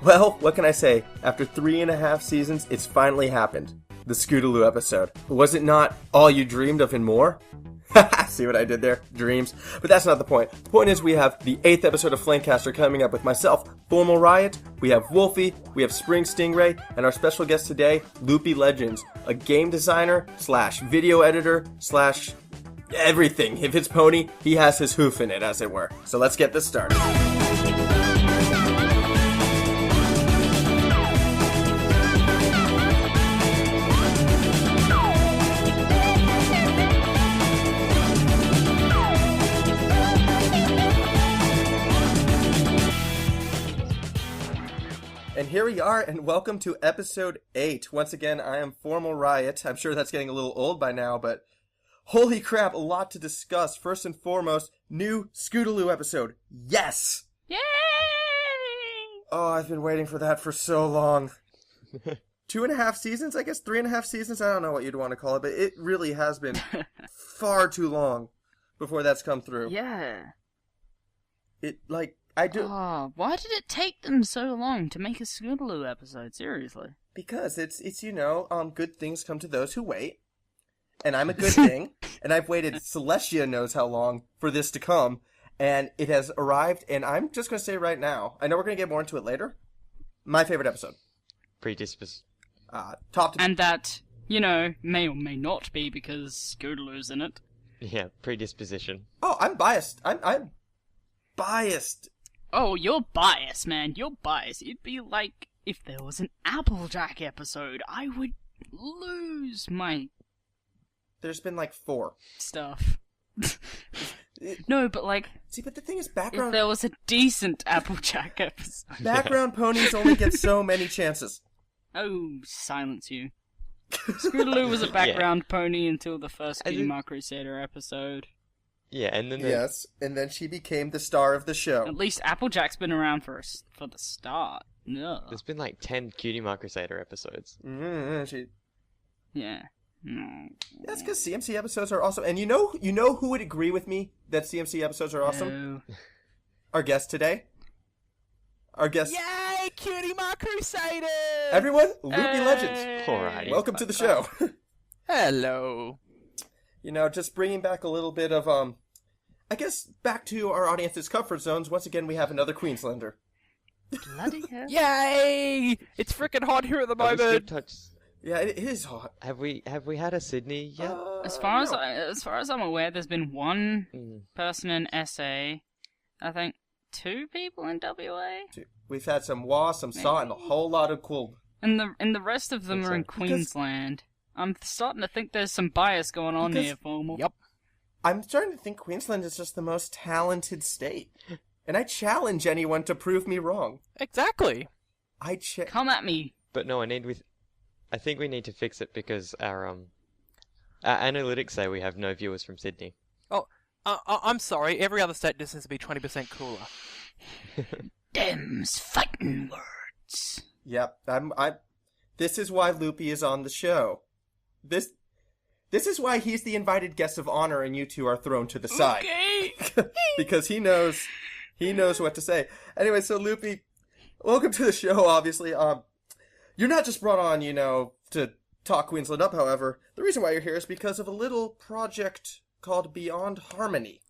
Well, what can I say? After 3.5 seasons, it's finally happened. The Scootaloo episode. Was it not all you dreamed of and more? See what I did there? Dreams. But that's not the point. The point is we have the 8th episode of Flankcaster coming up with myself, Formal Riot, we have Wolfie, we have SpringStingray, and our special guest today, Loopy Legend, a game designer / video editor / everything. If it's pony, he has his hoof in it, as it were. So let's get this started. And here we are, and welcome to episode 8. Once again, I am Formal Riot. I'm sure that's getting a little old by now, but holy crap, a lot to discuss. First and foremost, new Scootaloo episode. Yes! Yay! Oh, I've been waiting for that for so long. 2.5 seasons, I guess? 3.5 seasons? I don't know what you'd want to call it, but it really has been far too long before that's come through. Yeah. Oh, why did it take them so long to make a Scootaloo episode? Seriously. Because it's good things come to those who wait. And I'm a good thing. And I've waited, Celestia knows how long for this to come. And it has arrived, and I'm just going to say right now, I know we're going to get more into it later, my favorite episode. And that, may or may not be because Scootaloo's in it. Yeah, predisposition. Oh, I'm biased. I'm biased. Oh, you're biased, man. You're biased. It'd be like if there was an Applejack episode. I would lose my... There's been like 4. Stuff. No, but like... See, but the thing is, background... If there was a decent Applejack episode... Background ponies only get so many chances. Oh, silence you. Scootaloo was a background pony until the first Cutie Crusader episode. Yeah, and then... Yes, and then she became the star of the show. At least Applejack's been around for the start. No. There's been like 10 Cutie Crusader episodes. Yeah. No. That's because CMC episodes are awesome. And you know who would agree with me that CMC episodes are awesome? No. Our guest today. Our guest... Yay, Cutie Crusader! Everyone, Loopy Legend. Alrighty. Welcome to the show. Hello. Just bringing back a little bit of, I guess, back to our audience's comfort zones. Once again, we have another Queenslander. Bloody hell. Yay! It's freaking hot here at the moment. Yeah, it is hot. Have we had a Sydney yet? As far as I'm aware, there's been one person in SA. I think 2 people in WA. We've had some WA, some SAW, and a whole lot of cool. And the rest of them are in Queensland. I'm starting to think there's some bias going on here, Formal. Yep. I'm starting to think Queensland is just the most talented state. And I challenge anyone to prove me wrong. Exactly. Come at me. But no, I think we need to fix it because our analytics say we have no viewers from Sydney. Oh, I'm sorry. Every other state just has to be 20% cooler. Them's fighting words. Yep. This is why Loopy is on the show. This is why he's the invited guest of honor and you two are thrown to the side. Okay. Because he knows what to say. Anyway, so Loopy, welcome to the show, obviously. You're not just brought on, to talk Queensland up, however. The reason why you're here is because of a little project called Beyond Harmony.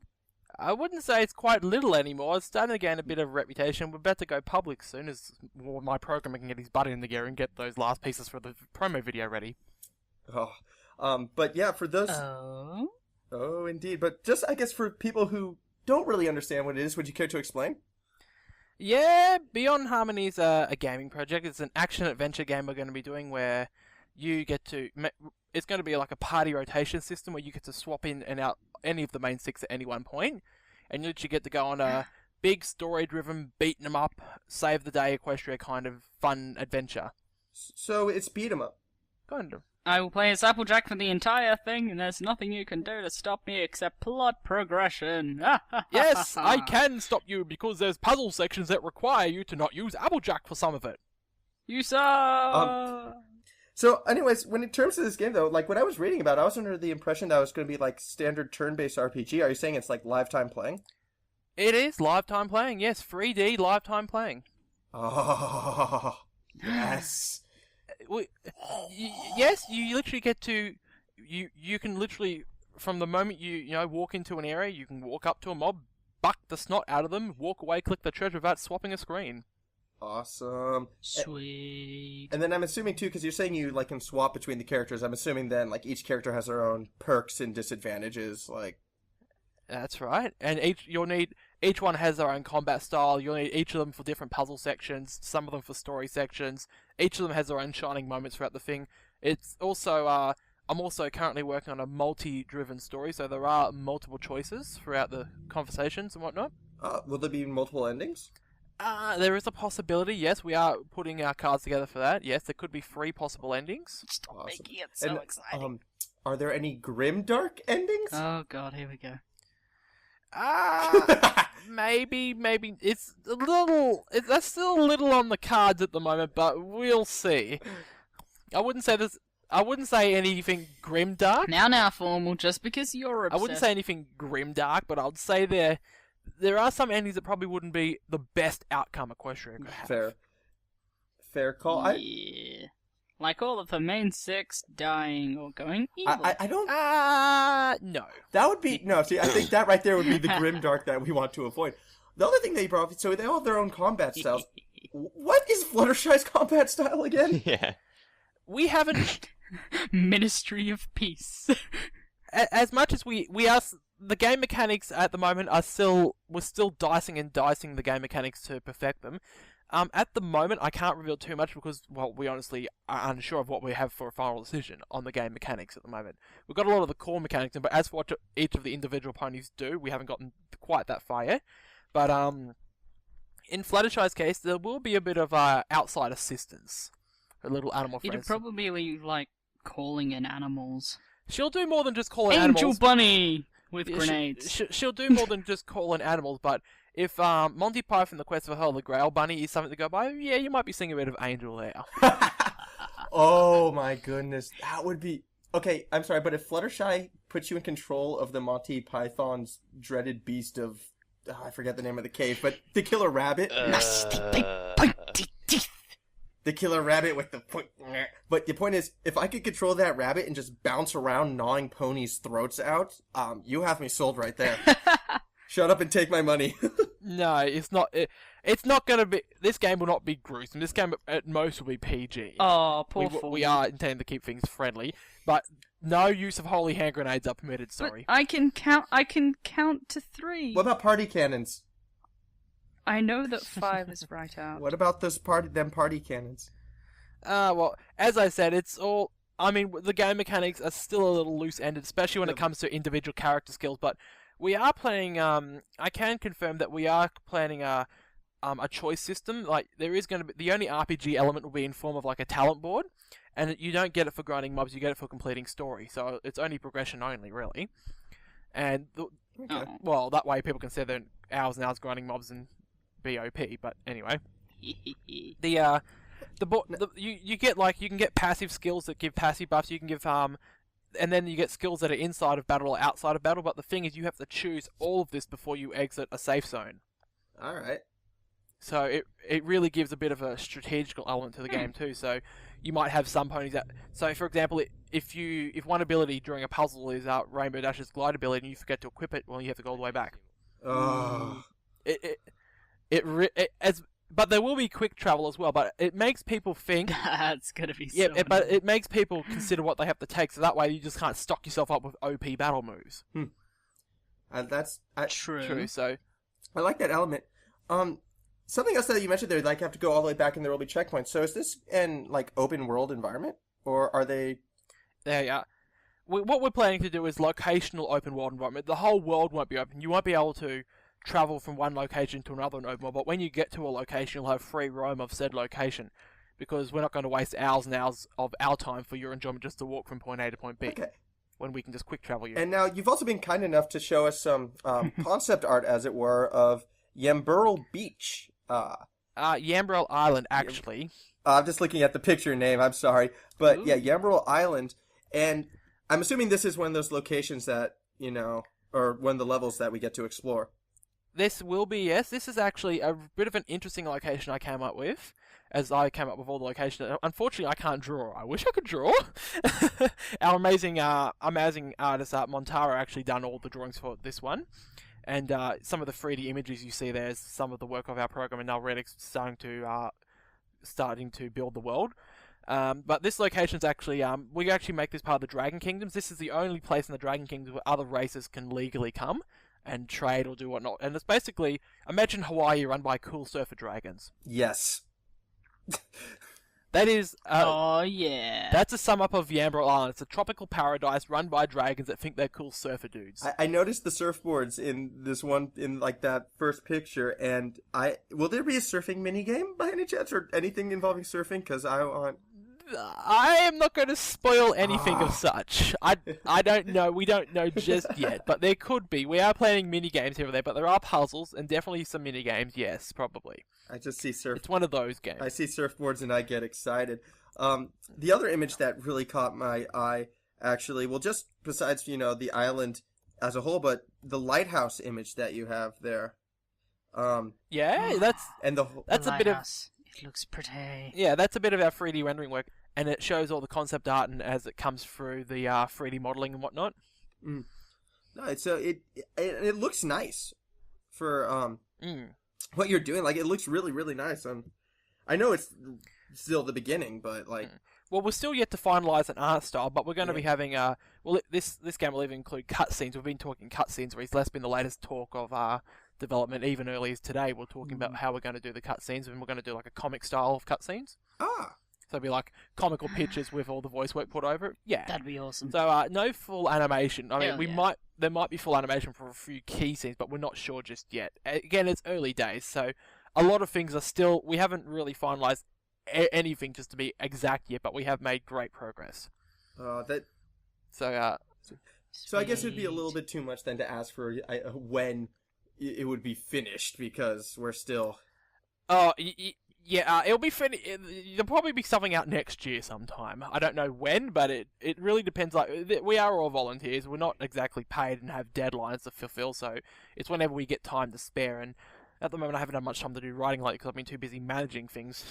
I wouldn't say it's quite little anymore. It's starting to gain a bit of reputation. We're about to go public soon as my programmer can get his butt in the gear and get those last pieces for the promo video ready. But yeah, for those... Oh, indeed. But just, I guess, for people who don't really understand what it is, would you care to explain? Yeah, Beyond Harmony is a gaming project. It's an action-adventure game we're going to be doing where you get to... It's going to be like a party rotation system where you get to swap in and out any of the main 6 at any one point, and you literally get to go on a big story-driven, beat 'em up, save the day Equestria kind of fun adventure. So it's beat 'em up? Kind of. I will play as Applejack for the entire thing, and there's nothing you can do to stop me except plot progression. Yes, I can stop you because there's puzzle sections that require you to not use Applejack for some of it. You saw. So, anyways, when in terms of this game, though, like, when I was reading about it, I was under the impression that it was going to be, like, standard turn-based RPG. Are you saying it's, like, live time playing? It is live time playing, yes. 3D live time playing. Oh, yes. Yes, you literally get to... You can literally, from the moment you walk into an area, you can walk up to a mob, buck the snot out of them, walk away, click the treasure without swapping a screen. Awesome. Sweet. And then I'm assuming, too, because you're saying you, like, can swap between the characters, I'm assuming then, like, each character has their own perks and disadvantages, like... That's right. And each one has their own combat style. You'll need each of them for different puzzle sections, some of them for story sections. Each of them has their own shining moments throughout the thing. It's also, I'm also currently working on a multi-driven story, so there are multiple choices throughout the conversations and whatnot. Will there be multiple endings? There is a possibility, yes. We are putting our cards together for that. Yes, there could be 3 possible endings. Stop Awesome. making it so exciting. Are there any grimdark endings? Oh god, here we go. Maybe it's a little. That's still a little on the cards at the moment, but we'll see. I wouldn't say anything grimdark. Now, formal, just because you're obsessed. I wouldn't say anything grimdark, but I'd say there are some endings that probably wouldn't be the best outcome Equestria could have. Fair call. Yeah. Like all of the main 6 dying or going evil. I don't... No. That would be... No, see, I think that right there would be the grimdark that we want to avoid. The other thing that you brought up, so they all have their own combat styles. What is Fluttershy's combat style again? Yeah. We haven't... Ministry of Peace. As much as we are... The game mechanics at the moment we're still dicing the game mechanics to perfect them. At the moment, I can't reveal too much because, well, we honestly are unsure of what we have for a final decision on the game mechanics at the moment. We've got a lot of the core mechanics, but as for what each of the individual ponies do, we haven't gotten quite that far yet. But in Fluttershy's case, there will be a bit of outside assistance. Her little animal friends. It'd probably be like calling in animals. She'll do more than just call in Angel animals. Bunny with grenades. She'll do more than just call in animals, but if Monty Python, The Quest for the Holy Grail Bunny is something to go by, yeah, you might be seeing a bit of Angel there. Oh my goodness, that would be... Okay, I'm sorry, but if Fluttershy puts you in control of the Monty Python's dreaded beast of... I forget the name of the cave, but the killer rabbit... Nasty big pointy teeth. The killer rabbit with the point... But the point is, if I could control that rabbit and just bounce around gnawing ponies' throats out, you have me sold right there. Shut up and take my money. No, it's not. It's not going to be. This game will not be gruesome. This game at most will be PG. Oh, poor fool. We are intending to keep things friendly, but no use of holy hand grenades are permitted. Sorry. But I can count to 3. What about party cannons? I know that 5 is right out. What about those party cannons? Well, as I said, it's all. I mean, the game mechanics are still a little loose-ended, especially when it comes to individual character skills. But we are planning. I can confirm that we are planning a choice system. Like there is going to be the only RPG element will be in form of like a talent board, and you don't get it for grinding mobs. You get it for completing story. So it's only progression only, really. And well, that way people can sit there hours and hours grinding mobs and be OP. But anyway, you get like you can get passive skills that give passive buffs. You can give and then you get skills that are inside of battle or outside of battle. But the thing is, you have to choose all of this before you exit a safe zone. All right. So it really gives a bit of a strategical element to the game too. So you might have some ponies that. So for example, if one ability during a puzzle is Rainbow Dash's glide ability and you forget to equip it, well, you have to go all the way back. Oh. But there will be quick travel as well. But it makes people think. That's gonna be. Yeah, so but it makes people consider what they have to take. So that way you just can't stock yourself up with OP battle moves. That's true. So I like that element. Something else that you mentioned there, like you have to go all the way back and there will be checkpoints. So is this an like open world environment, or are they? There you are. What we're planning to do is locational open world environment. The whole world won't be open. You won't be able to travel from one location to another in open world. But when you get to a location, you'll have free roam of said location, because we're not going to waste hours and hours of our time for your enjoyment just to walk from point A to point B. Okay. When we can just quick travel you. And now you've also been kind enough to show us some concept art, as it were, of Yamburl Beach. Yamburl Island, actually. I'm just looking at the picture name, I'm sorry. But Ooh. yeah, Yamburl Island. And I'm assuming this is one of those locations that, or one of the levels that we get to explore. This will be, yes. This is actually a bit of an interesting location I came up with, as I came up with all the locations. Unfortunately, I can't draw. I wish I could draw. Our amazing artist, Montaro, actually done all the drawings for this one. And some of the 3D images you see there is some of the work of our program, and now we're starting to build the world. But this location is actually, we actually make this part of the Dragon Kingdoms. This is the only place in the Dragon Kingdoms where other races can legally come and trade or do whatnot. And it's basically, imagine Hawaii run by cool surfer dragons. Yes. That is... oh, yeah. That's a sum up of Yambro Island. It's a tropical paradise run by dragons that think they're cool surfer dudes. I noticed the surfboards in this one, in like that first picture, and will there be a surfing minigame by any chance, or anything involving surfing? Because I want... I am not going to spoil anything of such. I don't know. We don't know just yet, but there could be. We are planning mini games here or there, but there are puzzles and definitely some mini games. Yes, probably. I just see It's one of those games. I see surfboards and I get excited. The other image that really caught my eye, actually, well, just besides the island as a whole, but the lighthouse image that you have there. Yeah, that's a bit of. It looks pretty. Yeah, that's a bit of our 3D rendering work, and it shows all the concept art and as it comes through the 3D modeling and whatnot. Mm. No, it looks nice for what you're doing. Like, it looks really, really nice. I know it's still the beginning, but like. Well, we're still yet to finalize an art style, but we're going to be having this game will even include cutscenes. We've been talking cutscenes recently. That's been the latest talk of development. Even early as today, we're talking about how we're going to do the cutscenes, and we're going to do like a comic style of cutscenes. Ah. So it'll be like comical pictures with all the voice work put over it. Yeah, that'd be awesome. So no full animation. I mean, Hell there might be full animation for a few key scenes, but we're not sure just yet. Again, it's early days, so a lot of things are still. We haven't really finalized anything just to be exact yet, but we have made great progress. So I guess it'd be a little bit too much then to ask for when it would be finished, because we're still. Oh, yeah, it'll be finished. There'll probably be something out next year sometime. I don't know when, but it really depends. Like, we are all volunteers. We're not exactly paid and have deadlines to fulfill, so it's whenever we get time to spare. And at the moment, I haven't had much time to do writing lately because I've been too busy managing things.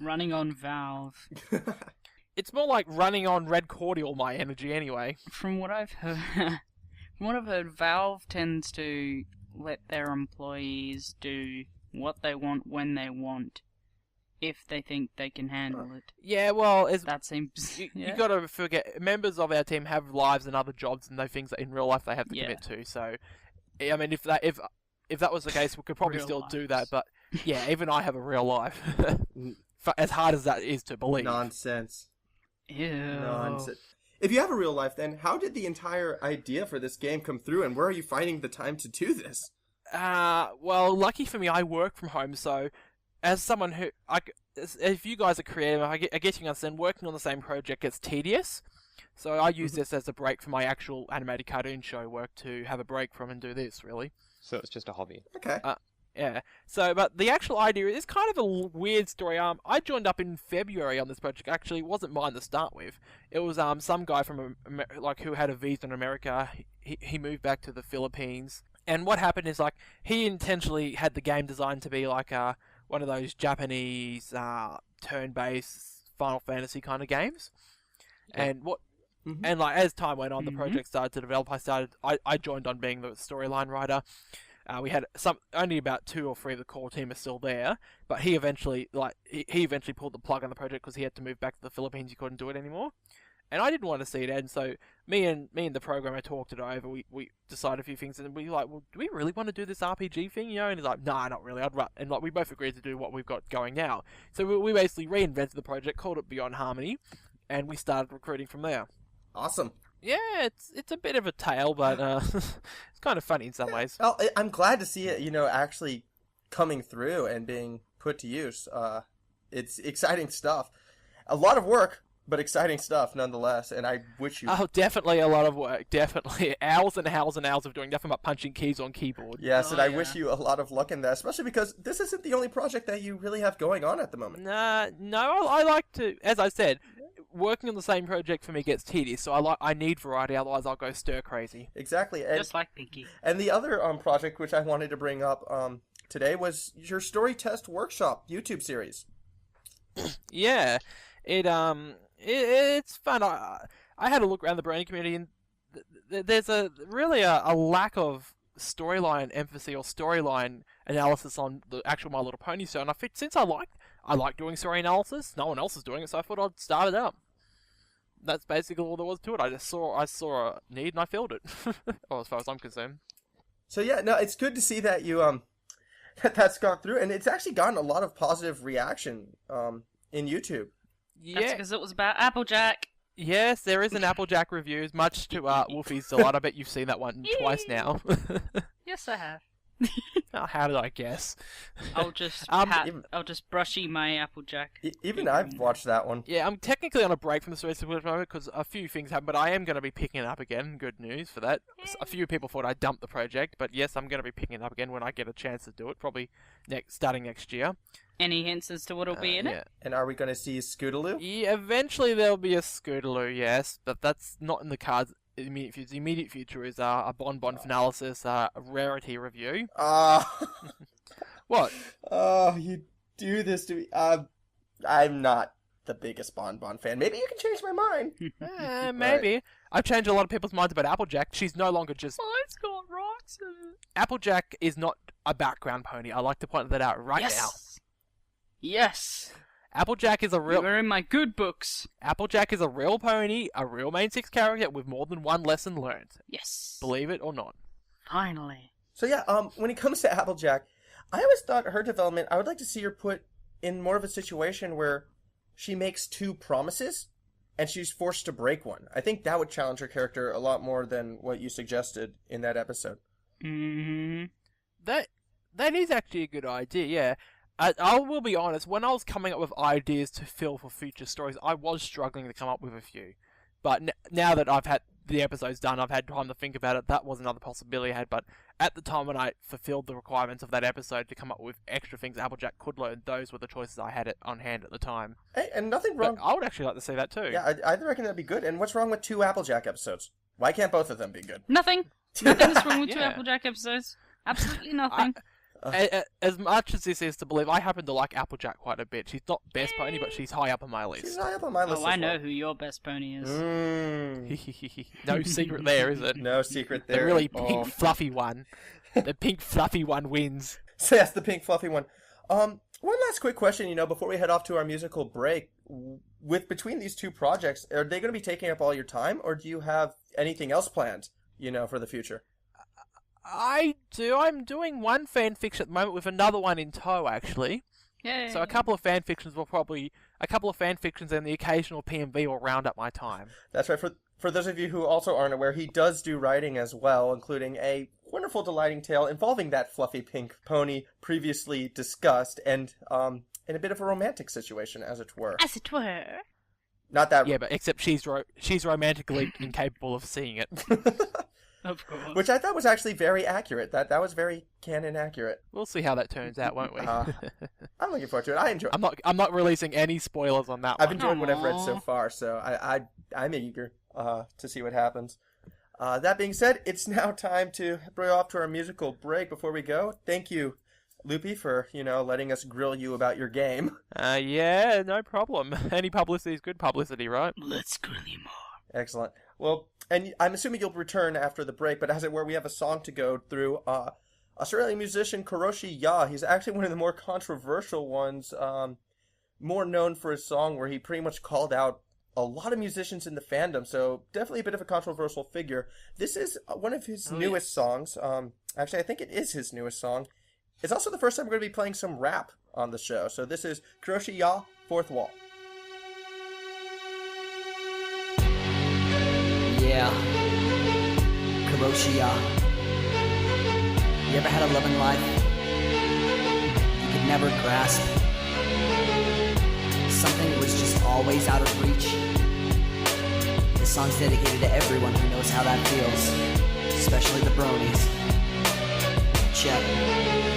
Running on Valve. It's more like running on red cordial, my energy, anyway. From what I've heard, Valve tends to let their employees do what they want when they want, if they think they can handle it. Yeah, well, that seems. You gotta forget, members of our team have lives and other jobs and those things that in real life they have to commit to. So, I mean, if that was the case, we could probably still do that. But yeah, even I have a real life. As hard as that is to believe. Nonsense. Ew. Nonsense. If you have a real life, then how did the entire idea for this game come through, and where are you finding the time to do this? Well, lucky for me, I work from home, so as someone who, if you guys are creative, I guess you can understand, working on the same project gets tedious. So I use this as a break from my actual animated cartoon show work to have a break from and do this, really. So it's just a hobby. Okay. Yeah. So, but the actual idea is kind of a weird story. I joined up in February on this project. Actually, it wasn't mine to start with. It was some guy from who had a visa in America. He moved back to the Philippines, and what happened is he intentionally had the game designed to be like one of those Japanese turn-based Final Fantasy kind of games. Yeah. And what. Mm-hmm. And as time went on, the project started to develop. I joined on being the storyline writer. We had only about 2 or 3 of the core team are still there, but he eventually pulled the plug on the project because he had to move back to the Philippines. He couldn't do it anymore, and I didn't want to see it end. So me and the programmer talked it over. We decided a few things, and we well, do we really want to do this RPG thing? And he's like, nah, not really. And we both agreed to do what we've got going now. So we basically reinvented the project, called it Beyond Harmony, and we started recruiting from there. Awesome. Yeah, it's a bit of a tale, but it's kind of funny in some ways. Well, I'm glad to see it, actually coming through and being put to use. It's exciting stuff. A lot of work, but exciting stuff nonetheless, and I wish you... Oh, definitely a lot of work, definitely. Hours and hours and hours of doing nothing but punching keys on keyboard. Yes, and I wish you a lot of luck in that, especially because this isn't the only project that you really have going on at the moment. No, I like to... As I said... working on the same project for me gets tedious, so I need variety, otherwise I'll go stir crazy. Exactly. And, Just like Pinky. and the other project which I wanted to bring up today was your Story Test Workshop YouTube series. Yeah, it's fun. I had a look around the Brony community, and there's really a lack of storyline emphasis or storyline analysis on the actual My Little Pony show, and since I like doing story analysis, no one else is doing it, so I thought I'd start it up. That's basically all there was to it. I saw a need and I filled it. Well, as far as I'm concerned. So yeah, no, it's good to see that you that's gone through, and it's actually gotten a lot of positive reaction in YouTube. That's because it was about Applejack. Yes, there is an Applejack review, much to Wolfie's delight. I bet you've seen that one twice now. Yes, I have. Oh, how did I guess? I'll just brushy my Applejack. Even I've watched that one. Yeah, I'm technically on a break from the story at the moment because a few things happened, but I am going to be picking it up again. Good news for that. A few people thought I dumped the project, but yes, I'm going to be picking it up again when I get a chance to do it, probably starting next year. Any hints as to what'll be in it? And are we going to see Scootaloo? Yeah, eventually there'll be a Scootaloo, yes, but that's not in the cards. The immediate future is a Bon Finalysis, a rarity review. What? Oh, you do this to me. I'm not the biggest Bon fan. Maybe you can change my mind. Maybe. Right. I've changed a lot of people's minds about Applejack. She's no longer just... Mine's got rocks in it. Applejack is not a background pony. I like to point that out now. Yes! Applejack is a real... You're in my good books. Applejack is a real pony, a real main six character with more than one lesson learned. Yes. Believe it or not. Finally. So yeah, when it comes to Applejack, I always thought her development, I would like to see her put in more of a situation where she makes two promises and she's forced to break one. I think that would challenge her character a lot more than what you suggested in that episode. Mm-hmm. That is actually a good idea, yeah. I will be honest, when I was coming up with ideas to fill for future stories, I was struggling to come up with a few. But now that I've had the episodes done, I've had time to think about it, that was another possibility I had. But at the time when I fulfilled the requirements of that episode to come up with extra things Applejack could learn, those were the choices I had on hand at the time. Hey, and nothing wrong... But I would actually like to see that too. Yeah, I reckon that'd be good. And what's wrong with 2 Applejack episodes? Why can't both of them be good? Nothing. Nothing's wrong with 2 Applejack episodes. Absolutely nothing. As much as this is to believe, I happen to like Applejack quite a bit. She's not best pony, but she's high up on my list. She's high up on my list. Oh, I know who your best pony is. No secret there, is it? No secret there. The really pink fluffy one. The pink fluffy one wins. So yes, the pink fluffy one. One last quick question, before we head off to our musical break. Between these 2 projects, are they going to be taking up all your time, or do you have anything else planned, for the future? I do. I'm doing one fanfiction at the moment with another one in tow, actually. Yay. So a couple of fanfictions and the occasional PMV will round up my time. That's right. For those of you who also aren't aware, he does do writing as well, including a wonderful, delighting tale involving that fluffy pink pony previously discussed, and in a bit of a romantic situation, as it were. As it were. Not that. Yeah, but except she's romantically incapable of seeing it. Of course. Which I thought was actually very accurate. That was very canon accurate. We'll see how that turns out, won't we? I'm looking forward to it. I enjoy it. I'm not releasing any spoilers on that one. I've enjoyed what I've read so far, so I'm eager to see what happens. That being said, it's now time to bring off to our musical break. Before we go, thank you, Loopy, for letting us grill you about your game. Yeah, no problem. Any publicity is good publicity, right? Let's grill you more. Excellent. Well, and I'm assuming you'll return after the break, but as it were, we have a song to go through. Australian musician Koroshi-Ya, he's actually one of the more controversial ones, more known for his song where he pretty much called out a lot of musicians in the fandom, so definitely a bit of a controversial figure. This is one of his newest songs. Actually, I think it is his newest song. It's also the first time we're going to be playing some rap on the show, so this is Koroshi-Ya, Fourth Wall. Yeah, Koroshi-Ya. You ever had a loving life you could never grasp? Something that was just always out of reach? This song's dedicated to everyone who knows how that feels, especially the bronies. check.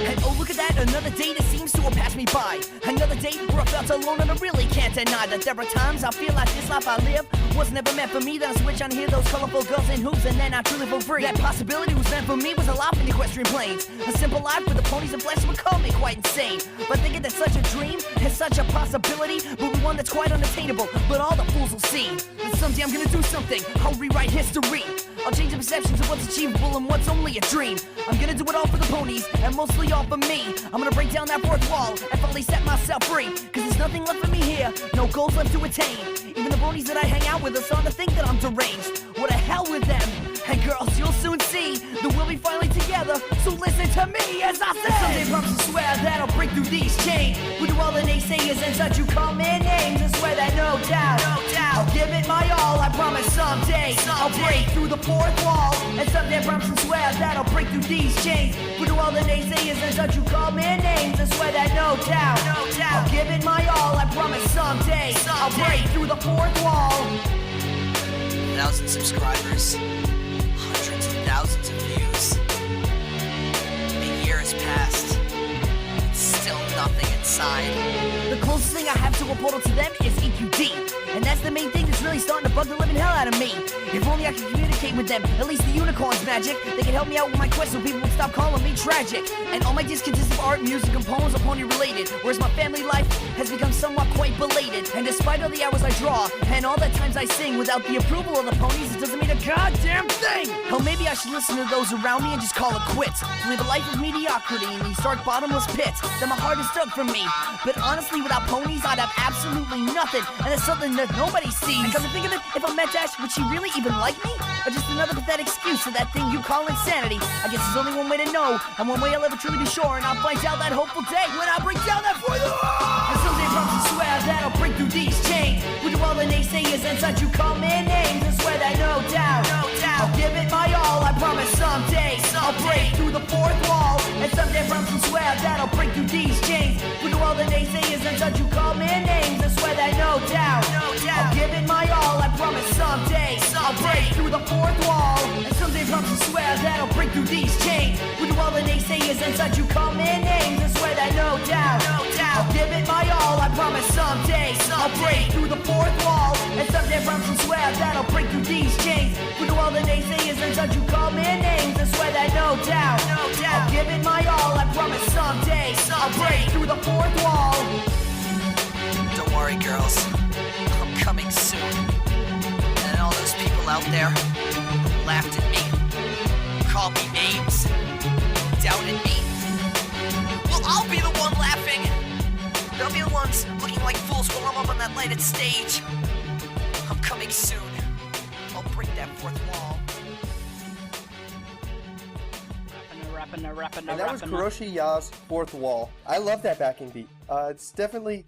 And oh, look at that, another day that seems to have passed me by. Another day where I felt alone, and I really can't deny that there are times I feel like this life I live was never meant for me. Then I switch on, hear those colorful girls in hoops, and then I truly feel free. That possibility was meant for me, was a life in equestrian plains. A simple life with the ponies and flesh would call me quite insane. But thinking that such a dream has such a possibility, but one that's quite unattainable, but all the fools will see. And someday I'm gonna do something, I'll rewrite history. I'll change the perceptions of what's achievable and what's only a dream. I'm gonna do it all for the ponies, and mostly all for me. I'm gonna break down that fourth wall and finally set myself free. Cause there's nothing left for me here, no goals left to attain. Even the ponies that I hang out with are starting to think that I'm deranged. What the hell with them? And girls, you'll soon see that we'll be finally together. So listen to me as I say. Someday I promise to swear that I'll break through these chains. We do all the naysayers and such who call me names. I swear that no doubt, I'll give it my all. I promise someday I'll break through the fourth wall. And someday I promise to swear that I'll break through these chains. We do all the naysayers and such who call me names. I swear that no doubt, I'll give it my all. I promise someday I'll break through the fourth wall. 1,000 subscribers, hundreds of thousands of views. A year has passed. It's still nothing inside. The closest thing I have to a portal to them is EQD. And that's the main thing that's really starting to bug the living hell out of me. If only I could communicate with them, at least the unicorn's magic. They can help me out with my quest so people would stop calling me tragic. And all my discs consist of art, music, and poems are pony related. Whereas my family life has become somewhat quite belated. And despite all the hours I draw, and all the times I sing, without the approval of the ponies, it doesn't mean a goddamn thing. Hell, maybe I should listen to those around me and just call it quits. To live a life of mediocrity in these dark bottomless pits that my heart has dug from me. But honestly, without ponies, I'd have absolutely nothing. And it's something that nobody sees. And come to think of it, if I met Dash, would she really even like me? Or just another pathetic excuse for that thing you call insanity? I guess there's only one way to know, and one way I'll ever truly be sure, and I'll find out that hopeful day when I break down that fourth wall. And someday I promise to swear that I'll break through these chains. We do all the naysayers and such who call me names. I swear that no doubt, I'll give it my all. I promise someday I'll break through the fourth wall. And someday I promise to swear that I'll break through these chains. We do all the naysayers and such who call me names. I swear that no doubt, I'll give it my all. I promise someday I'll break through the fourth wall. And someday I promise to swear that I'll break through these chains. We do all the naysayers and such who call me names. I swear that no doubt, I'll give it my all. I promise someday I'll break through the fourth wall. And someday I promise to swear that I'll break through these chains. We do all the naysayers and such who call me names. I swear that no doubt, I'll give it my all. I promise someday I'll break through the fourth wall. Don't worry, girls. I'm coming soon. And all those people out there who laughed at me, called me names, doubted me. Well, I'll be the one laughing. They'll be the ones looking like fools while I'm up on that lighted stage. I'm coming soon. I'll break that fourth wall. Rapping. And that was Koroshi-Ya's Fourth Wall. I love that backing beat. It's definitely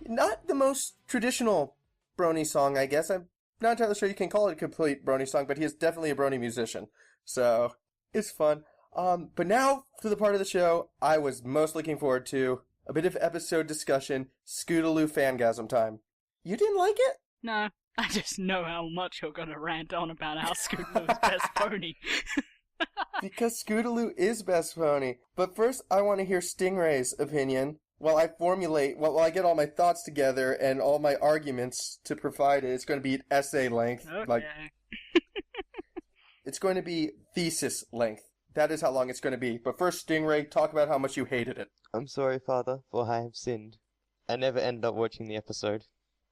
not the most traditional Brony song, I guess. I'm not entirely sure you can call it a complete Brony song, but he is definitely a Brony musician. So, it's fun. But now, to the part of the show I was most looking forward to. A bit of episode discussion, Scootaloo Fangasm time. You didn't like it? No, I just know how much you're gonna rant on about how Scootaloo's best pony. Because Scootaloo is best pony. But first, I want to hear Stingray's opinion while I get all my thoughts together and all my arguments to provide it. It's going to be essay length. Okay. It's going to be thesis length. That is how long it's going to be. But first, Stingray, talk about how much you hated it. I'm sorry, Father, for I have sinned. I never ended up watching the episode.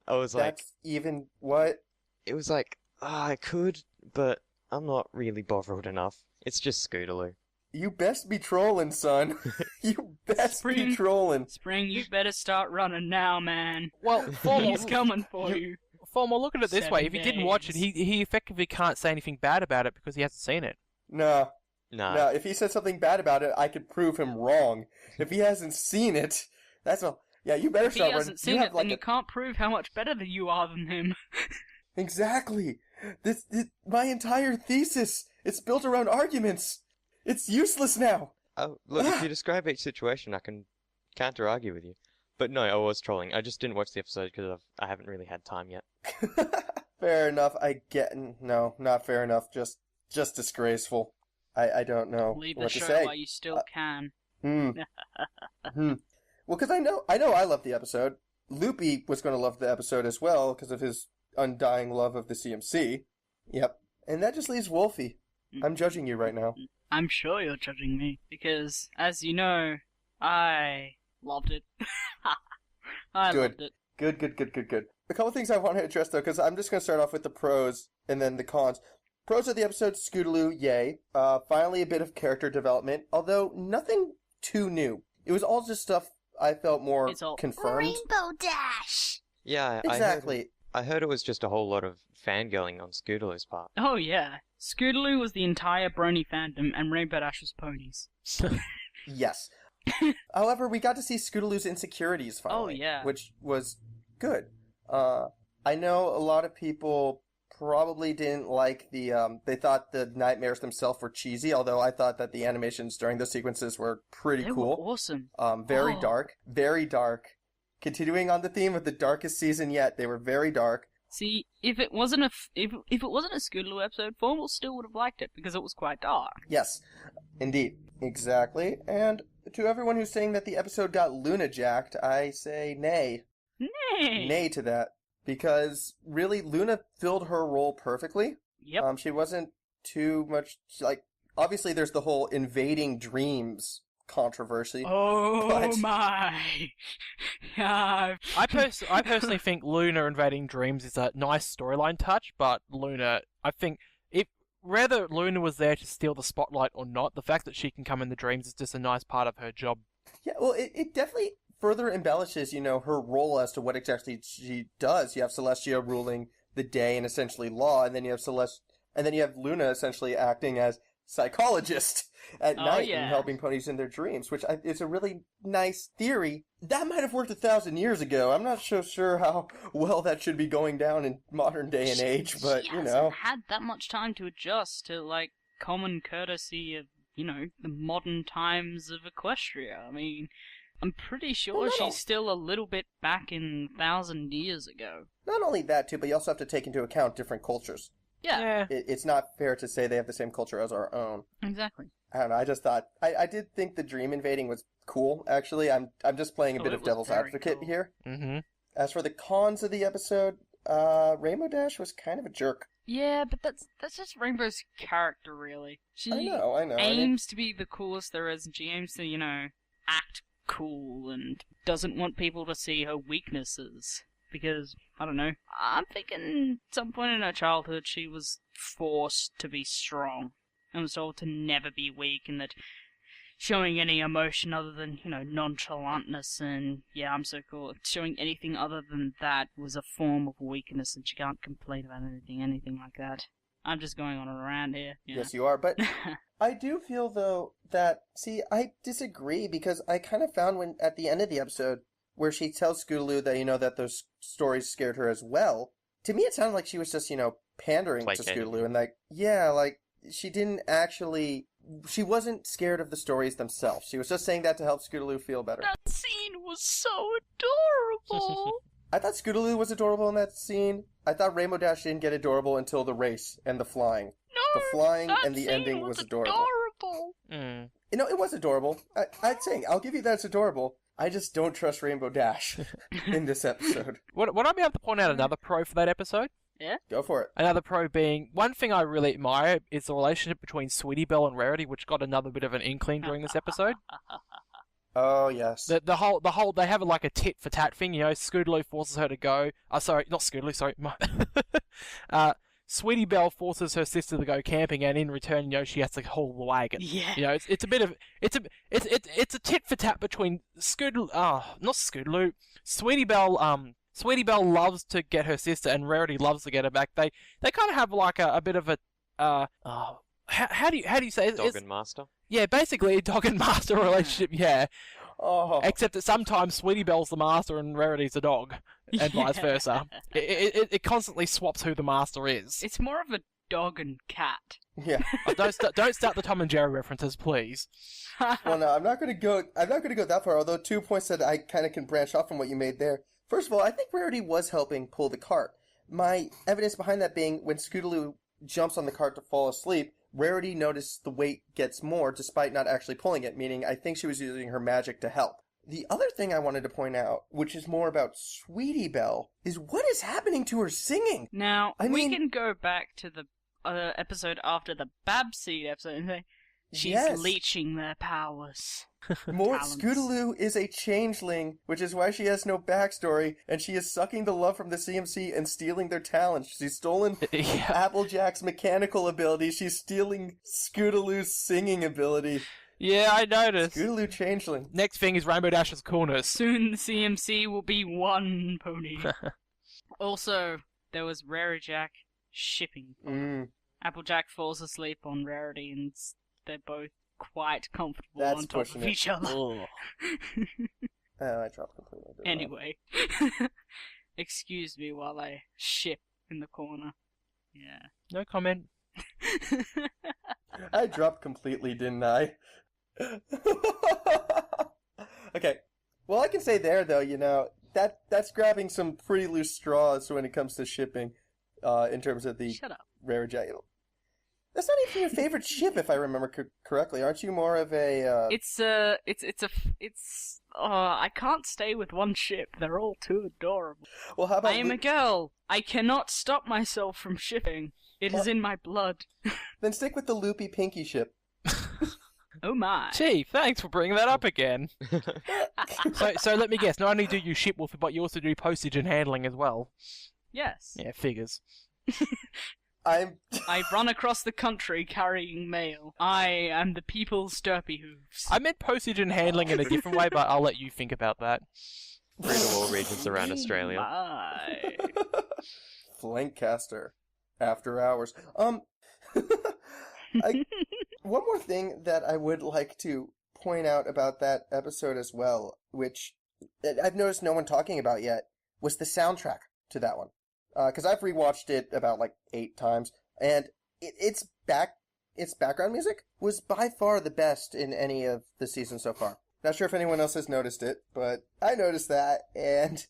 I was like... That's even... what? It was like, I could, but I'm not really bothered enough. It's just Scootaloo. You best be trolling, son. You best be trolling. Spring, you better start running now, man. Well, He's coming for you. Formal, look at it this way. If he 7 didn't watch it, he effectively can't say anything bad about it because he hasn't seen it. No. Nah. No, if he said something bad about it, I could prove him wrong. If he hasn't seen it, that's a... Yeah, you better If he start running. hasn't seen it, then you can't prove how much better that you are than him. Exactly. My entire thesis, it's built around arguments. It's useless now. Oh, look, if you describe each situation, I can counter-argue with you. But no, I was trolling. I just didn't watch the episode because I haven't really had time yet. Fair enough, I get... No, not fair enough. Just disgraceful. I don't know Leave the what to show say. while you still can. Hmm. Well, because I know I love the episode. Loopy was going to love the episode as well because of his undying love of the CMC. Yep. And that just leaves Wolfie. I'm judging you right now. I'm sure you're judging me, because, as you know, I loved it. I loved it. Good. A couple things I want to address, though, because I'm just going to start off with the pros and then the cons. Pros of the episode, Scootaloo, yay. Finally a bit of character development, although nothing too new. It was all just stuff I felt more It's all confirmed. Rainbow Dash! Yeah, Exactly. I heard it was just a whole lot of fangirling on Scootaloo's part. Oh yeah, Scootaloo was the entire Brony fandom, and Rainbow Dash was ponies. Yes. However, we got to see Scootaloo's insecurities finally. Oh, yeah. Which was good. I know a lot of people probably didn't like they thought the nightmares themselves were cheesy, although I thought that the animations during those sequences were pretty They cool. were awesome. Very Oh. dark. Very dark. Continuing on the theme of the darkest season yet, they were very dark. See, if it wasn't if it wasn't a Scootaloo episode, Formal still would have liked it because it was quite dark. Yes, indeed. Exactly. And to everyone who's saying that the episode got Luna jacked, I say nay. Nay. Nay to that. Because, really, Luna filled her role perfectly. Yep. She wasn't too much, obviously there's the whole invading dreams controversy. Oh but- my! Yeah. I personally think Luna invading dreams is a nice storyline touch, but Luna, I think, whether Luna was there to steal the spotlight or not, the fact that she can come in the dreams is just a nice part of her job. Yeah, well, it definitely further embellishes, her role as to what exactly she does. You have Celestia ruling the day and essentially law, and then you have Luna essentially acting as psychologist at night yeah. and helping ponies in their dreams, which is a really nice theory. That might have worked 1,000 years ago. I'm not so sure how well that should be going down in modern day and age, but she hasn't had that much time to adjust to common courtesy of the modern times of Equestria. I mean, I'm pretty sure Well, she's still a little bit back in 1,000 years ago. Not only that, too, but you also have to take into account different cultures. Yeah, It's not fair to say they have the same culture as our own. exactly. I don't know, I just thought, I did think the dream invading was cool, actually. I'm just playing a bit it of was devil's very advocate cool. here. Mm-hmm. As for the cons of the episode, Rainbow Dash was kind of a jerk. Yeah, but that's just Rainbow's character, really. She I know. aims to be the coolest there is, and she aims to, act cool and doesn't want people to see her weaknesses. Because, I don't know, I'm thinking at some point in her childhood she was forced to be strong and was told to never be weak, and that showing any emotion other than, nonchalantness and, yeah, I'm so cool, showing anything other than that was a form of weakness, and she can't complain about anything like that. I'm just going on around here. Yes, you are, but I do feel, though, that, I disagree, because I kind of found at the end of the episode, where she tells Scootaloo that, that those stories scared her as well, to me it sounded like she was just, pandering to Scootaloo, and she didn't actually, she wasn't scared of the stories themselves. She was just saying that to help Scootaloo feel better. That scene was so adorable! I thought Scootaloo was adorable in that scene. I thought Rainbow Dash didn't get adorable until the race and the flying. No, The flying that and the scene ending was adorable. Mm. It was adorable. I'd say, I'll give you that it's adorable. I just don't trust Rainbow Dash in this episode. Would I be able to point out another pro for that episode? Go for it. Another pro being, one thing I really admire is the relationship between Sweetie Belle and Rarity, which got another bit of an inkling during this episode. Oh, yes. The whole, they have like a tit for tat thing, Scootaloo forces her to go, sorry, not Scootaloo, sorry, Sweetie Belle forces her sister to go camping, and in return, she has to haul the wagon. Yeah. It's a bit of, it's a tit for tat between not Scootaloo, Sweetie Belle, Sweetie Belle loves to get her sister, and Rarity loves to get her back. They kind of have like a bit of a, how do you say it? Dog and master? Yeah, basically a dog and master relationship, yeah. Oh. Except that sometimes Sweetie Belle's the master and Rarity's the dog, and vice versa. It constantly swaps who the master is. It's more of a dog and cat. Yeah. Oh, don't start the Tom and Jerry references, please. Well, no, I'm not going to go that far, although 2 points that I kind of can branch off from what you made there. First of all, I think Rarity was helping pull the cart. My evidence behind that being when Scootaloo jumps on the cart to fall asleep, Rarity noticed the weight gets more despite not actually pulling it, meaning I think she was using her magic to help. The other thing I wanted to point out, which is more about Sweetie Belle, is what is happening to her singing? Now, I we mean- can go back to the episode after the Babseed episode and say, she's Yes. leeching their powers. More Talents. Scootaloo is a changeling, which is why she has no backstory, and she is sucking the love from the CMC and stealing their talents. She's stolen Yeah. Applejack's mechanical ability. She's stealing Scootaloo's singing ability. Yeah, I noticed. Scootaloo changeling. Next thing is Rainbow Dash's coolness. Soon the CMC will be one pony. Also, there was Rarity Jack shipping. Applejack falls asleep on Rarity and they're both quite comfortable That's on top pushing of it. each other. Ugh. Oh, I dropped completely. didn't I? Anyway. Excuse me while I ship in the corner. Yeah. No comment. I dropped completely, didn't I? Okay. Well, I can say there, though, that's grabbing some pretty loose straws when it comes to shipping, in terms of the Shut up. Rare Jack. That's not even your favorite ship, if I remember correctly. Aren't you more of a? I can't stay with one ship. They're all too adorable. Well, how about? I am a girl. I cannot stop myself from shipping. It is in my blood. Then stick with the Loopy Pinky ship. Oh my. Gee, thanks for bringing that up again. So let me guess. Not only do you ship Wolfie, but you also do postage and handling as well. Yes. Yeah, figures. I run across the country carrying mail. I am the people's derpy hooves. I meant postage and handling in a different way, but I'll let you think about that. Free to all regions around Australia. My. Flankcaster. After hours. One more thing that I would like to point out about that episode as well, which I've noticed no one talking about yet, was the soundtrack to that one. Because I've rewatched it about 8 times, and its background music was by far the best in any of the seasons so far. Not sure if anyone else has noticed it, but I noticed that, and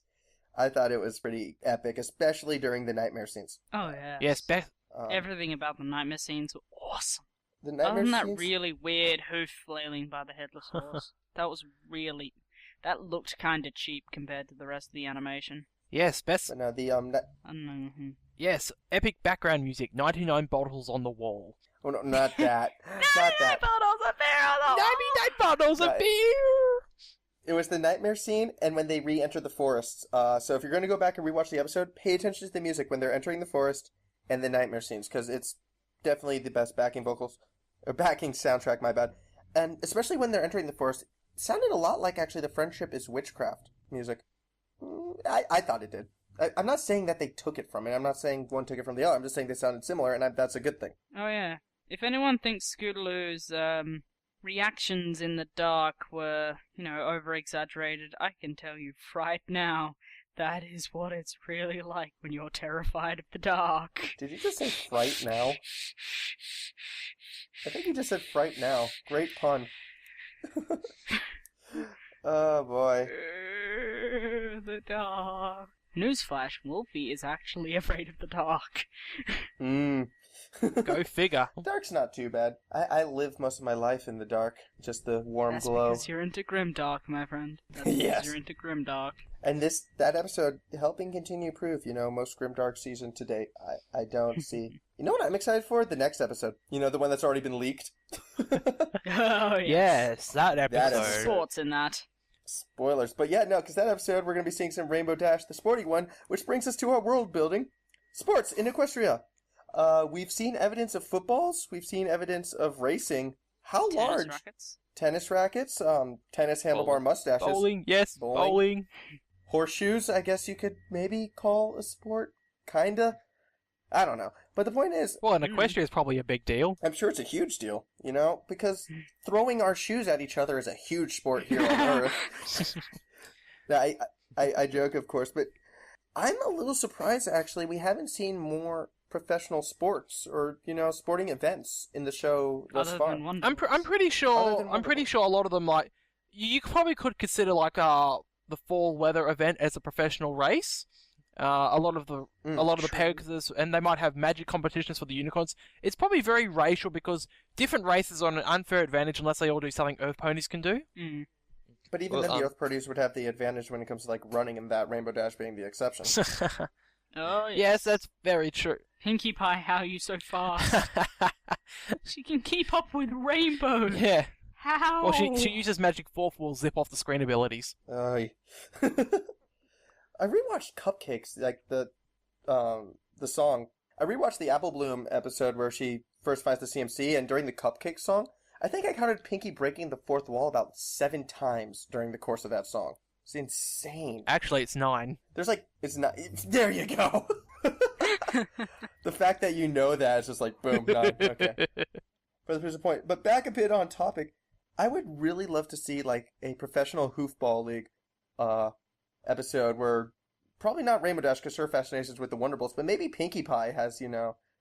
I thought it was pretty epic, especially during the nightmare scenes. Oh yeah. Yes, Beth. Everything about the nightmare scenes were awesome. The nightmare Other than that scenes. really weird hoof flailing by the headless horse. That looked kinda cheap compared to the rest of the animation. Yes, best. But no, Yes, epic background music. 99 bottles on the wall. oh no, not that, not that. Bottles of beer on the 99 bottles of Right. beer. It was the nightmare scene, and when they re-enter the forest. So if you're going to go back and rewatch the episode, pay attention to the music when they're entering the forest and the nightmare scenes, because it's definitely the best backing soundtrack. My bad, and especially when they're entering the forest, it sounded a lot like actually the Friendship is Witchcraft music. I thought it did. I'm not saying that they took it from it. I'm not saying one took it from the other. I'm just saying they sounded similar, and that's a good thing. Oh yeah. If anyone thinks Scootaloo's reactions in the dark were, over-exaggerated, I can tell you right now, that is what it's really like when you're terrified of the dark. Did you just say fright now? I think you just said fright now. Great pun. Oh boy. The dark. Newsflash, Wolfie is actually afraid of the dark. Go figure. Dark's not too bad. I live most of my life in the dark. Just the warm That's glow. because you're into grimdark, my friend. That's Yes. because you're into grimdark. And that episode helping continue proof, most grimdark season to date. I don't see. You know what I'm excited for? The next episode. The one that's already been leaked. Oh, Yes, that episode. episode. Sports in that. Spoilers. But yeah, no, because that episode we're going to be seeing some Rainbow Dash, the sporty one, which brings us to our world building. Sports in Equestria. We've seen evidence of footballs. We've seen evidence of racing. How large? Rackets. Tennis rackets, tennis handlebar mustaches. Bowling, yes, bowling. Horseshoes, I guess you could maybe call a sport. Kinda. I don't know. But the point is, Well, in Equestria is probably a big deal. I'm sure it's a huge deal, because throwing our shoes at each other is a huge sport here on Earth. Now, I joke, of course, but I'm a little surprised, actually, we haven't seen more professional sports or, sporting events in the show thus Other far. than Wonder I'm pretty Other sure. than I'm pretty sure a lot of them you probably could consider the fall weather event as a professional race. A lot of the Pegasus, and they might have magic competitions for the unicorns. It's probably very racial because different races are on an unfair advantage unless they all do something Earth ponies can do. Mm. But even then, the Earth ponies would have the advantage when it comes to like running, and that Rainbow Dash being the exception. Oh, Yes, that's very true. Pinkie Pie, how are you so fast? She can keep up with Rainbow. Yeah. How? Well, she uses Magic 4 for zip off the screen abilities. I rewatched Cupcakes, like the song. I rewatched the Apple Bloom episode where she first finds the CMC, and during the Cupcake song, I think I counted Pinkie breaking the fourth wall about 7 times during the course of that song. It's insane. Actually, it's 9. There's like, there you go. The fact that you know that is just like, boom, 9. Okay. But there's a point. But back a bit on topic, I would really love to see like a professional hoofball league episode where probably not Rainbow Dash because her fascination is with the Wonderbolts, but maybe Pinkie Pie has,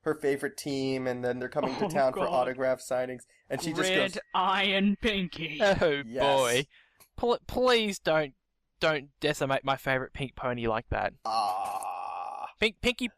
her favorite team, and then they're coming to town for autograph signings, and she just goes, Red Iron Pinkie. Oh Yes. boy! Please don't decimate my favorite pink pony like that. Pinkie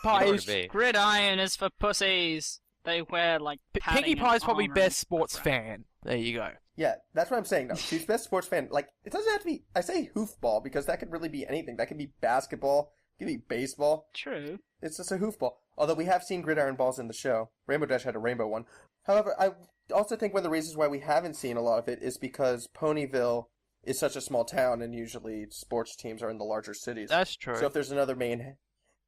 Pie You know is what it be. Gridiron is for pussies. They wear like Pinkie Pie is probably armor best and sports crap. fan. There you go. Yeah, that's what I'm saying. No, she's best sports fan. Like, it doesn't have to be. I say hoofball because that could really be anything. That could be basketball. It could be baseball. True. It's just a hoofball. Although we have seen gridiron balls in the show. Rainbow Dash had a rainbow one. However, I also think one of the reasons why we haven't seen a lot of it is because Ponyville is such a small town, and usually sports teams are in the larger cities. That's true. So if there's another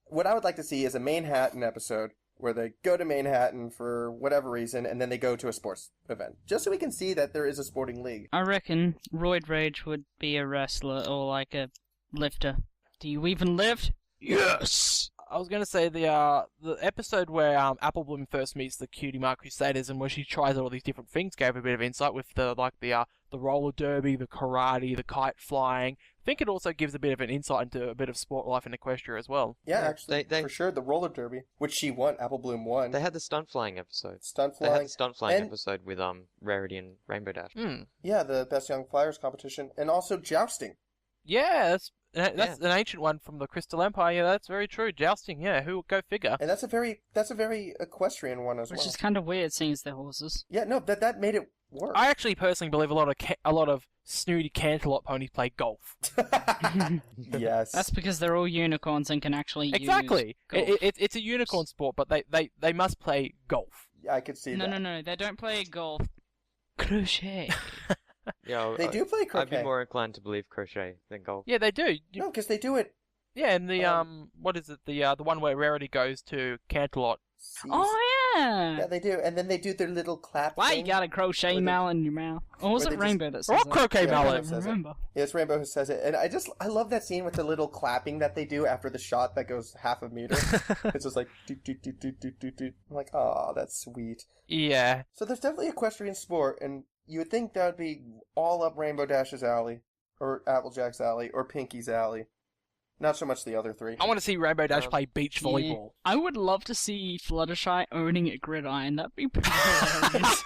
what I would like to see is a Manhattan episode where they go to Manhattan for whatever reason, and then they go to a sports event. Just so we can see that there is a sporting league. I reckon Roid Rage would be a wrestler or like a lifter. Do you even lift? Yes! I was going to say the episode where Apple Bloom first meets the Cutie Mark Crusaders and where she tries all these different things gave a bit of insight with the roller derby, the karate, the kite flying. I think it also gives a bit of an insight into a bit of sport life in Equestria as well. Yeah, actually, They- for sure, the roller derby, which she won, Apple Bloom won. They had the stunt flying episode. Stunt They had flying. the stunt flying and- episode with Rarity and Rainbow Dash. Yeah, the Best Young Flyers competition, and also jousting. Yeah, that's an ancient one from the Crystal Empire. Yeah, that's very true. Jousting, yeah, who go figure. And that's a very equestrian one as Which well. is kind of weird seeing as they're horses. Yeah, no, that made it work. I actually personally believe a lot of snooty Canterlot ponies play golf. Yes. That's because they're all unicorns and can actually Exactly. use golf. It's a unicorn sport, but they must play golf. I could see No, that. no, they don't play golf. Crochet. Yeah, They do play I'd croquet. be more inclined to believe crochet than golf. Yeah, they do. No, because they do it. Yeah, and the what is it? The one where Rarity goes to Canterlot. Oh, Yeah, yeah! they do, and then they do their little clap Why thing. you got a crochet Where they- mallet in your mouth? Or was where it they Rainbow that Or says that? croquet Yeah, mallet. I Rainbow says it. remember. Yeah, it's Rainbow who says it, and I love that scene with the little clapping that they do after the shot that goes half a meter. It's just like doot doot doot doot doot doot doot. I'm like, oh, that's sweet. Yeah. So there's definitely equestrian sport, and you would think that would be all up Rainbow Dash's alley, or Applejack's alley, or Pinky's alley. Not so much the other three. I want to see Rainbow Dash play beach volleyball. I would love to see Fluttershy owning a gridiron. That'd be pretty hilarious.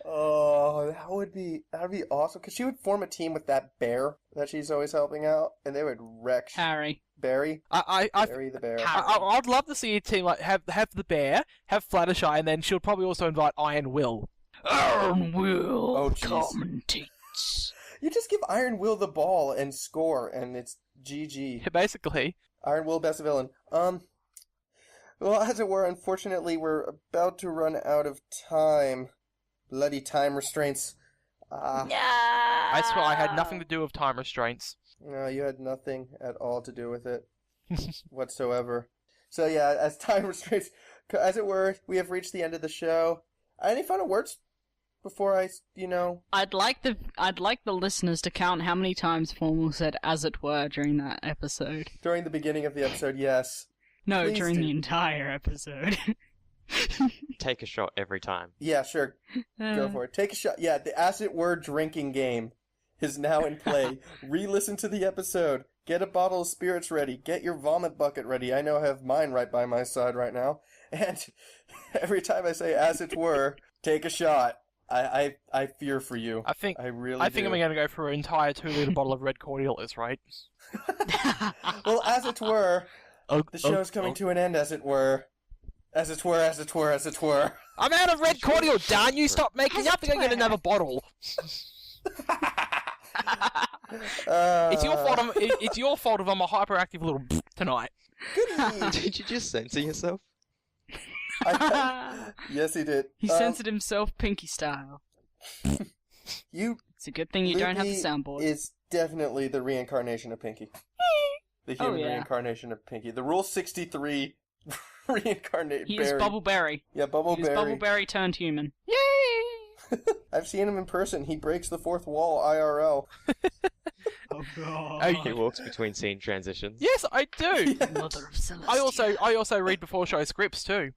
Oh, that would be awesome. Because she would form a team with that bear that she's always helping out, and they would wreck Harry. Barry. I'd Barry the bear. love to see a team like have the bear, have Fluttershy, and then she'll probably also invite Iron Will. Iron Will Oh, jeez. commentates. You just give Iron Will the ball and score, and it's GG. Basically. Iron Will, best villain. Well, as it were, unfortunately, we're about to run out of time. Bloody time restraints. I swear I had nothing to do with time restraints. No, you had nothing at all to do with it whatsoever. So yeah, as time restraints, as it were, we have reached the end of the show. Any final words before I'd like the listeners to count how many times Formal said "as it were" during that episode. during the beginning of the episode, yes. No, Please during do. the entire episode. Take a shot every time. Yeah, sure. Go for it. Take a shot. Yeah, the as it were drinking game is now in play. Re-listen to the episode. Get a bottle of spirits ready. Get your vomit bucket ready. I know I have mine right by my side right now. And every time I say as it were, take a shot. I fear for you. I think I really I think do. I'm going to go for an entire 2-liter bottle of red cordial at this rate. Well, as it were, the show's coming to an end, as it were. As it were, as it were, as it were. I'm out of red cordial, darn you! Stop making up and get another bottle. It's your fault. It's your fault if I'm a hyperactive little tonight. Did you just censor yourself? Yes, he did. He censored himself Pinky style. It's a good thing you don't have the Loopy soundboard. is definitely the reincarnation of Pinky. The human yeah. reincarnation of Pinky. The Rule 63 reincarnate He Barry. is Bubbleberry. Yeah, He's Bubbleberry turned human. Yay! I've seen him in person. He breaks the fourth wall IRL. Oh god. Oh, He walks between scene transitions. Yes, I do. Mother of Celestia. I also read before show scripts too.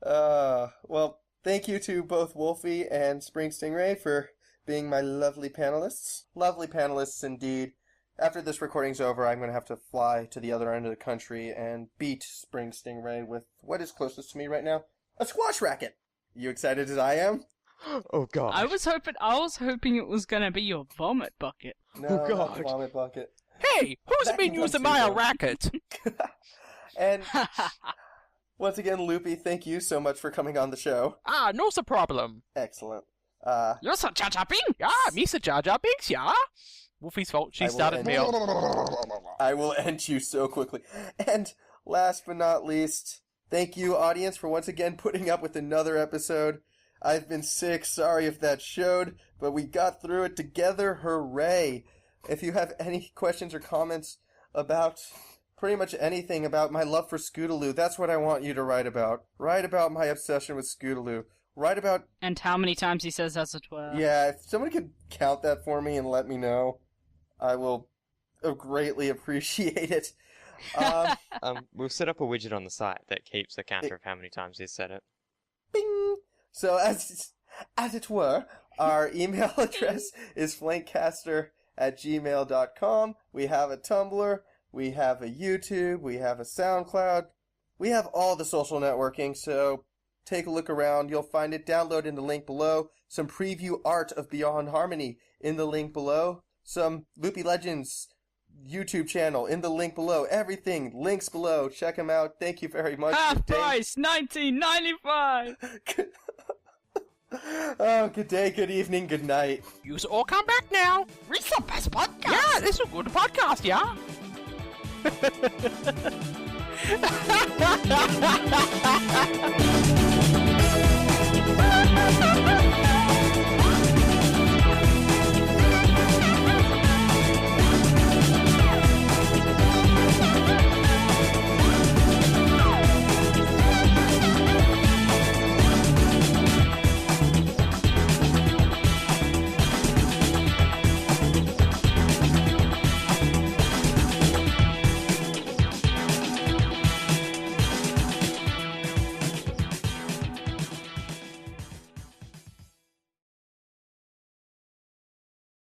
Well, thank you to both Wolfie and SpringStingray for being my lovely panelists. Lovely panelists indeed. After this recording's over, I'm going to have to fly to the other end of the country and beat SpringStingray with what is closest to me right now, a squash racket. You excited as I am? Oh god. I was hoping it was gonna be your vomit bucket. No, Oh, God. not the vomit bucket. Hey, who's That been can come using too, my though. racket? And once again, Loopy, thank you so much for coming on the show. Ah, no problem. Excellent. You're so Jar Jar Binks. Yeah, Mr. Jar Jar Binks, yeah. Wolfie's fault. She started me off. I will end you so quickly. And last but not least, thank you, audience, for once again putting up with another episode. I've been sick, sorry if that showed, but we got through it together, hooray! If you have any questions or comments about pretty much anything about my love for Scootaloo, that's what I want you to write about. Write about my obsession with Scootaloo. Write about... And how many times he says as it were. Yeah, if someone could count that for me and let me know, I will greatly appreciate it. We'll set up a widget on the site that keeps a counter of how many times he's said it. Bing! So, as it were, our email address is flankcaster@gmail.com. We have a Tumblr, we have a YouTube, we have a SoundCloud. We have all the social networking, so take a look around. You'll find it. Download in the link below. Some preview art of Beyond Harmony in the link below. Some Loopy Legends YouTube channel in the link below. Everything, links below. Check them out. Thank you very much. Half price, $19.95. Oh, good day, good evening, good night. You all come back now. Reach the best podcast. Yeah, this is a good podcast, yeah.